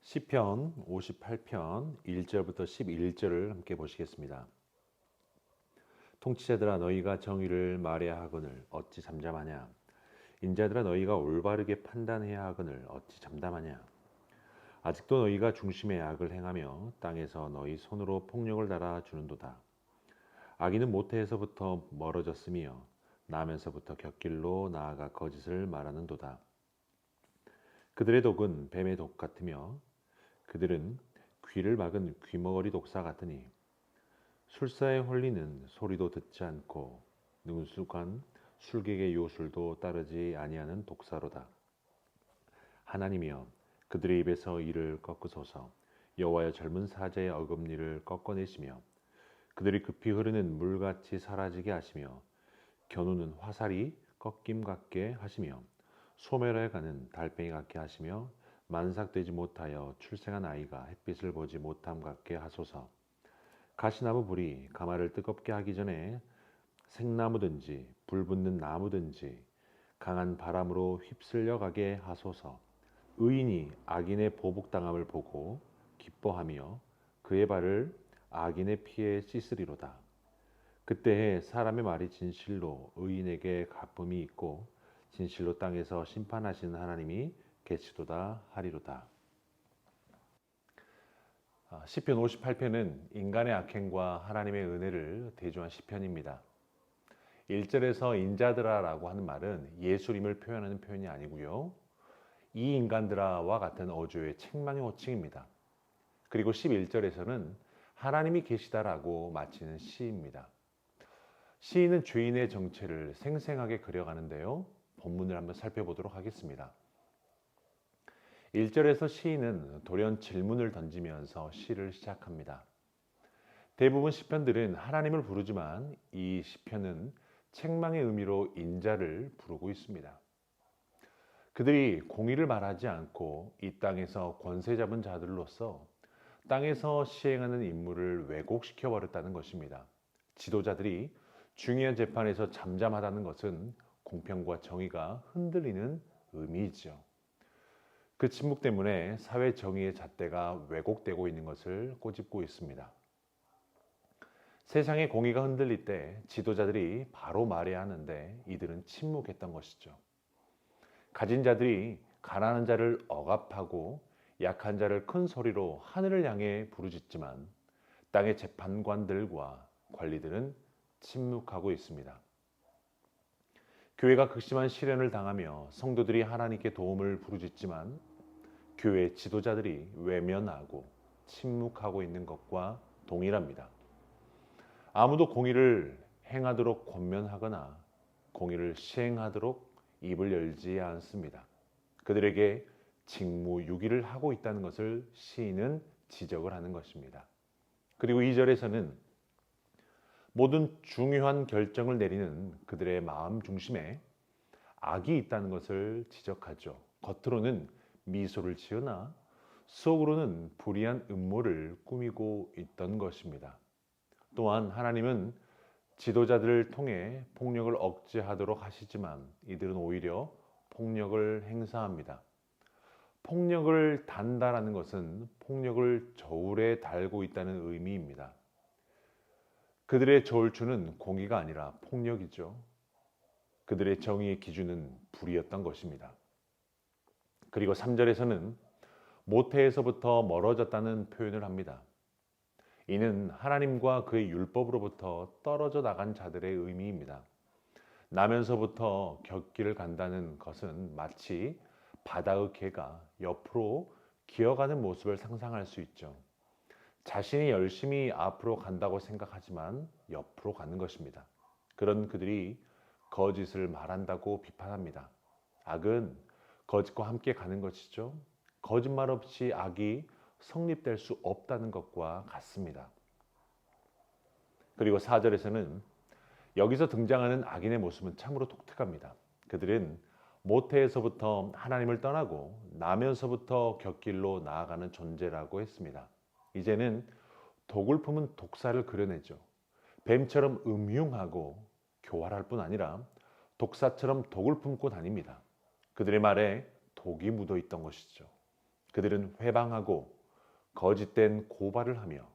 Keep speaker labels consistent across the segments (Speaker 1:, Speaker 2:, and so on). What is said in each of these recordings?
Speaker 1: 시편 58편 1절부터 11절을 함께 보시겠습니다. 통치자들아 너희가 정의를 말해야 하거늘 어찌 잠잠하냐. 인자들아 너희가 올바르게 판단해야 하거늘 어찌 잠잠하냐. 아직도 너희가 중심의 악을 행하며 땅에서 너희 손으로 폭력을 달아 주는도다. 악인은 모태에서부터 멀어졌으며 나면서부터 곁길로 나아가 거짓을 말하는도다. 그들의 독은 뱀의 독 같으며 그들은 귀를 막은 귀머거리 독사 같으니 술사에 홀리는 소리도 듣지 않고 능숙한 술객의 요술도 따르지 아니하는 독사로다. 하나님이여 그들의 입에서 이를 꺾으소서. 여호와여 젊은 사자의 어금니를 꺾어내시며 그들이 급히 흐르는 물같이 사라지게 하시며 겨누는 화살이 꺾임 같게 하시며 소멸해 가는 달팽이 같게 하시며 만삭되지 못하여 출생한 아이가 햇빛을 보지 못함 같게 하소서. 가시나무 불이 가마를 뜨겁게 하기 전에 생나무든지 불붙는 나무든지 강한 바람으로 휩쓸려 가게 하소서. 의인이 악인의 보복당함을 보고 기뻐하며 그의 발을 악인의 피에 씻으리로다. 그때에 사람의 말이 진실로 의인에게 갚음이 있고 진실로 땅에서 심판하시는 하나님이 계시도다 하리로다. 시편 58편은 인간의 악행과 하나님의 은혜를 대조한 시편입니다. 1절에서 인자들아라고 하는 말은 예수님을 표현하는 표현이 아니고요. 이 인간들아와 같은 어조의 책망의 호칭입니다. 그리고 11절에서는 하나님이 계시다라고 마치는 시입니다. 시인은 죄인의 정체를 생생하게 그려가는데요. 본문을 한번 살펴보도록 하겠습니다. 1절에서 시인은 돌연 질문을 던지면서 시를 시작합니다. 대부분 시편들은 하나님을 부르지만 이 시편은 책망의 의미로 인자를 부르고 있습니다. 그들이 공의를 말하지 않고 이 땅에서 권세 잡은 자들로서 땅에서 시행하는 임무를 왜곡시켜 버렸다는 것입니다. 지도자들이 중요한 재판에서 잠잠하다는 것은 공평과 정의가 흔들리는 의미이죠. 그 침묵 때문에 사회 정의의 잣대가 왜곡되고 있는 것을 꼬집고 있습니다. 세상의 공의가 흔들릴 때 지도자들이 바로 말해야 하는데 이들은 침묵했던 것이죠. 가진 자들이 가난한 자를 억압하고 약한 자를 큰 소리로 하늘을 향해 부르짖지만 땅의 재판관들과 관리들은 침묵하고 있습니다. 교회가 극심한 시련을 당하며 성도들이 하나님께 도움을 부르짖지만 교회 지도자들이 외면하고 침묵하고 있는 것과 동일합니다. 아무도 공의를 행하도록 권면하거나 공의를 시행하도록 입을 열지 않습니다. 그들에게 직무유기를 하고 있다는 것을 시인은 지적을 하는 것입니다. 그리고 2절에서는 모든 중요한 결정을 내리는 그들의 마음 중심에 악이 있다는 것을 지적하죠. 겉으로는 미소를 지으나 속으로는 불의한 음모를 꾸미고 있던 것입니다. 또한 하나님은 지도자들을 통해 폭력을 억제하도록 하시지만 이들은 오히려 폭력을 행사합니다. 폭력을 단다라는 것은 폭력을 저울에 달고 있다는 의미입니다. 그들의 저울추는 공의가 아니라 폭력이죠. 그들의 정의의 기준은 불의였던 것입니다. 그리고 3절에서는 모태에서부터 멀어졌다는 표현을 합니다. 이는 하나님과 그의 율법으로부터 떨어져 나간 자들의 의미입니다. 나면서부터 곁길을 간다는 것은 마치 바다의 개가 옆으로 기어가는 모습을 상상할 수 있죠. 자신이 열심히 앞으로 간다고 생각하지만 옆으로 가는 것입니다. 그런 그들이 거짓을 말한다고 비판합니다. 악은 거짓과 함께 가는 것이죠. 거짓말 없이 악이 성립될 수 없다는 것과 같습니다. 그리고 4절에서는 여기서 등장하는 악인의 모습은 참으로 독특합니다. 그들은 모태에서부터 하나님을 떠나고 나면서부터 곁길로 나아가는 존재라고 했습니다. 이제는 독을 품은 독사를 그려내죠. 뱀처럼 음흉하고 교활할 뿐 아니라 독사처럼 독을 품고 다닙니다. 그들의 말에 독이 묻어 있던 것이죠. 그들은 회방하고 거짓된 고발을 하며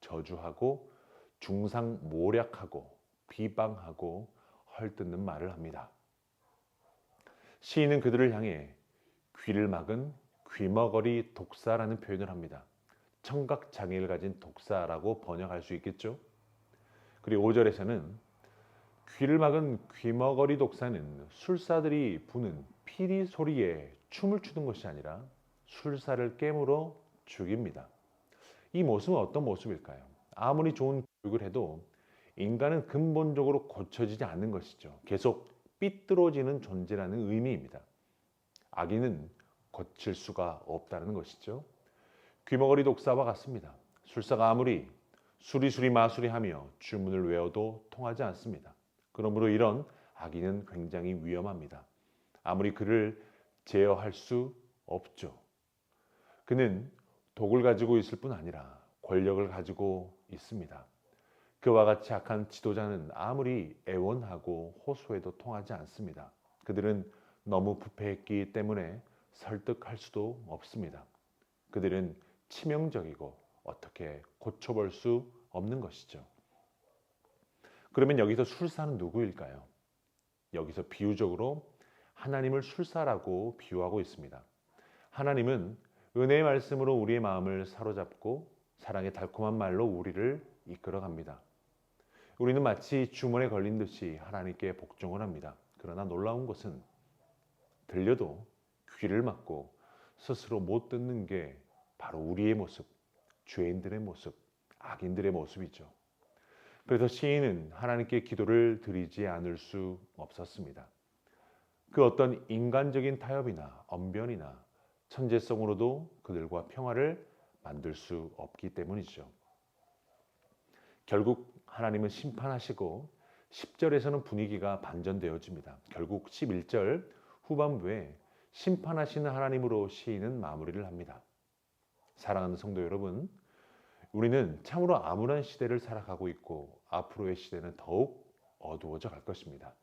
Speaker 1: 저주하고 중상모략하고 비방하고 헐뜯는 말을 합니다. 시인은 그들을 향해 귀를 막은 귀머거리 독사라는 표현을 합니다. 청각장애를 가진 독사라고 번역할 수 있겠죠. 그리고 5절에서는 귀를 막은 귀머거리 독사는 술사들이 부는 피리 소리에 춤을 추는 것이 아니라 술사를 깨물어 죽입니다. 이 모습은 어떤 모습일까요? 아무리 좋은 교육을 해도 인간은 근본적으로 고쳐지지 않는 것이죠. 계속 삐뚤어지는 존재라는 의미입니다. 악인은 고칠 수가 없다는 것이죠. 귀머거리 독사와 같습니다. 술사가 아무리 수리수리 마수리 하며 주문을 외워도 통하지 않습니다. 그러므로 이런 악인은 굉장히 위험합니다. 아무리 그를 제어할 수 없죠. 그는 독을 가지고 있을 뿐 아니라 권력을 가지고 있습니다. 그와 같이 악한 지도자는 아무리 애원하고 호소해도 통하지 않습니다. 그들은 너무 부패했기 때문에 설득할 수도 없습니다. 그들은 치명적이고 어떻게 고쳐볼 수 없는 것이죠. 그러면 여기서 술사는 누구일까요? 여기서 비유적으로 하나님을 술사라고 비유하고 있습니다. 하나님은 은혜의 말씀으로 우리의 마음을 사로잡고 사랑의 달콤한 말로 우리를 이끌어갑니다. 우리는 마치 주머니에 걸린 듯이 하나님께 복종을 합니다. 그러나 놀라운 것은 들려도 귀를 막고 스스로 못 듣는 게 바로 우리의 모습, 죄인들의 모습, 악인들의 모습이죠. 그래서 시인은 하나님께 기도를 드리지 않을 수 없었습니다. 그 어떤 인간적인 타협이나 언변이나 천재성으로도 그들과 평화를 만들 수 없기 때문이죠. 결국 하나님은 심판하시고 10절에서는 분위기가 반전되어집니다. 결국 11절 후반부에 심판하시는 하나님으로 시인은 마무리를 합니다. 사랑하는 성도 여러분, 우리는 참으로 암울한 시대를 살아가고 있고 앞으로의 시대는 더욱 어두워져 갈 것입니다.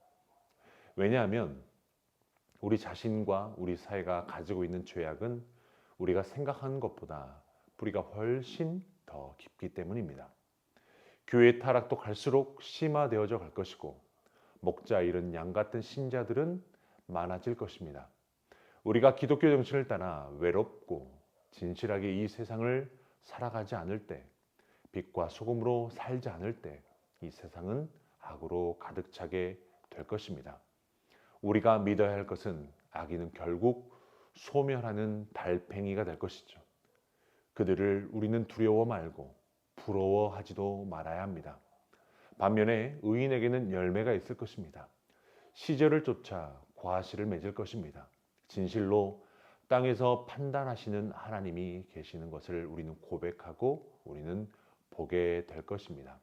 Speaker 1: 왜냐하면 우리 자신과 우리 사회가 가지고 있는 죄악은 우리가 생각하는 것보다 뿌리가 훨씬 더 깊기 때문입니다. 교회의 타락도 갈수록 심화되어져 갈 것이고 목자 잃은 양 같은 신자들은 많아질 것입니다. 우리가 기독교 정신을 따라 외롭고 진실하게 이 세상을 살아가지 않을 때, 빛과 소금으로 살지 않을 때 이 세상은 악으로 가득 차게 될 것입니다. 우리가 믿어야 할 것은 악인은 결국 소멸하는 달팽이가 될 것이죠. 그들을 우리는 두려워 말고 부러워하지도 말아야 합니다. 반면에 의인에게는 열매가 있을 것입니다. 시절을 쫓아 과실을 맺을 것입니다. 진실로 땅에서 판단하시는 하나님이 계시는 것을 우리는 고백하고 우리는 보게 될 것입니다.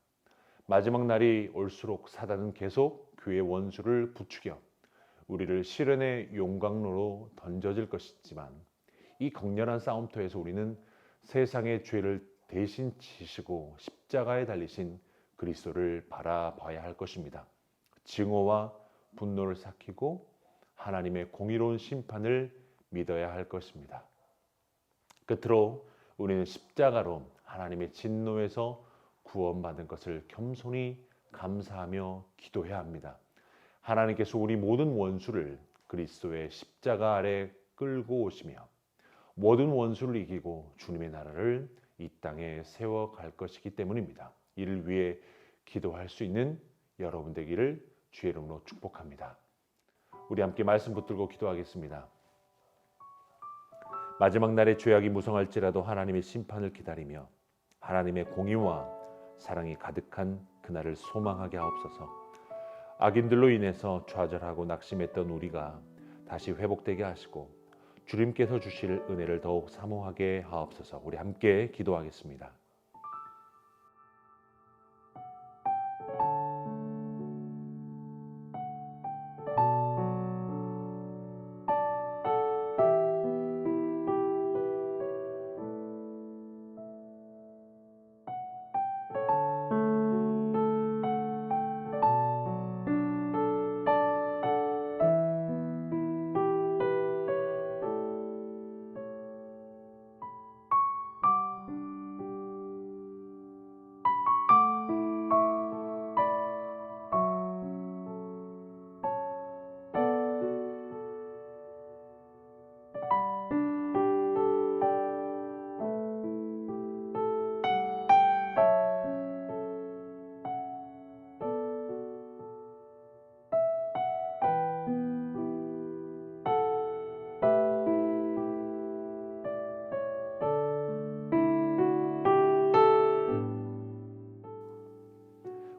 Speaker 1: 마지막 날이 올수록 사단은 계속 교회의 원수를 부추겨 우리를 시련의 용광로로 던져질 것이지만 이 격렬한 싸움터에서 우리는 세상의 죄를 대신 지시고 십자가에 달리신 그리스도를 바라봐야 할 것입니다. 증오와 분노를 삭히고 하나님의 공의로운 심판을 믿어야 할 것입니다. 끝으로 우리는 십자가로 하나님의 진노에서 구원받은 것을 겸손히 감사하며 기도해야 합니다. 하나님께서 우리 모든 원수를 그리스도의 십자가 아래 끌고 오시며 모든 원수를 이기고 주님의 나라를 이 땅에 세워갈 것이기 때문입니다. 이를 위해 기도할 수 있는 여러분 되기를 주의 이름으로 축복합니다. 우리 함께 말씀 붙들고 기도하겠습니다. 마지막 날에 죄악이 무성할지라도 하나님의 심판을 기다리며 하나님의 공의와 사랑이 가득한 그날을 소망하게 하옵소서. 악인들로 인해서 좌절하고 낙심했던 우리가 다시 회복되게 하시고 주님께서 주실 은혜를 더욱 사모하게 하옵소서. 우리 함께 기도하겠습니다.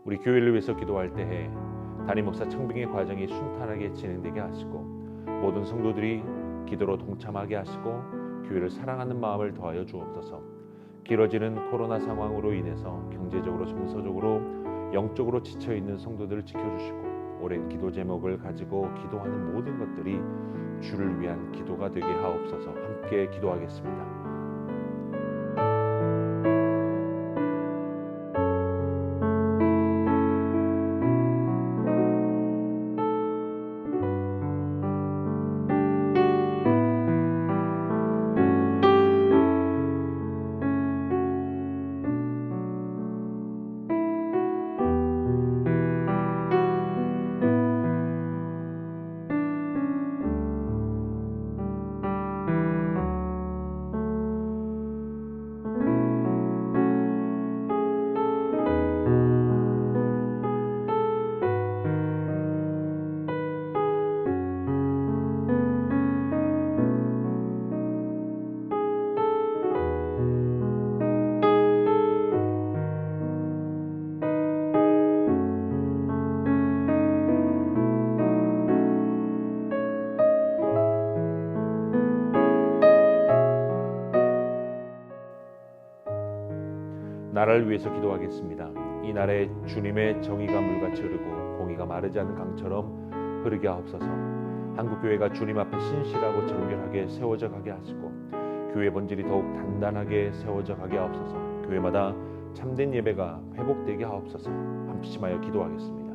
Speaker 1: 우리 교회를 위해서 기도할 때에 담임 목사 청빙의 과정이 순탄하게 진행되게 하시고 모든 성도들이 기도로 동참하게 하시고 교회를 사랑하는 마음을 더하여 주옵소서. 길어지는 코로나 상황으로 인해서 경제적으로 정서적으로 영적으로 지쳐있는 성도들을 지켜주시고 오랜 기도 제목을 가지고 기도하는 모든 것들이 주를 위한 기도가 되게 하옵소서. 함께 기도하겠습니다. 나라를 위해서 기도하겠습니다. 이 나라에 주님의 정의가 물같이 흐르고 공의가 마르지 않는 강처럼 흐르게 하옵소서. 한국교회가 주님 앞에 신실하고 정결하게 세워져 가게 하시고 교회 본질이 더욱 단단하게 세워져 가게 하옵소서. 교회마다 참된 예배가 회복되게 하옵소서. 함심하여 기도하겠습니다.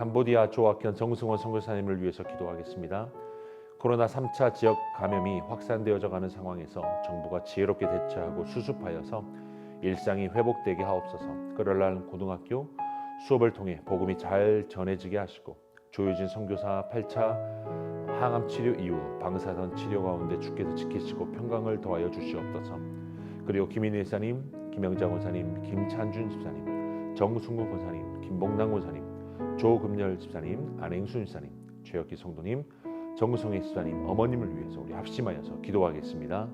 Speaker 1: 캄보디아 조학현 정승원 선교사님을 위해서 기도하겠습니다. 코로나 3차 지역 감염이 확산되어져 가는 상황에서 정부가 지혜롭게 대처하고 수습하여서 일상이 회복되게 하옵소서. 그럴라는 고등학교 수업을 통해 복음이 잘 전해지게 하시고 조유진 선교사 8차 항암 치료 이후 방사선 치료 가운데 주께서 지키시고 평강을 더하여 주시옵소서. 그리고 김인희 사님, 김영자 권사님, 김찬준 집사님, 정승구 권사님, 김봉남 권사님, 조금열 집사님, 안행순 집사님, 최혁기 성도님, 정성희 집사님, 어머님을 위해서 우리 합심하여서 기도하겠습니다.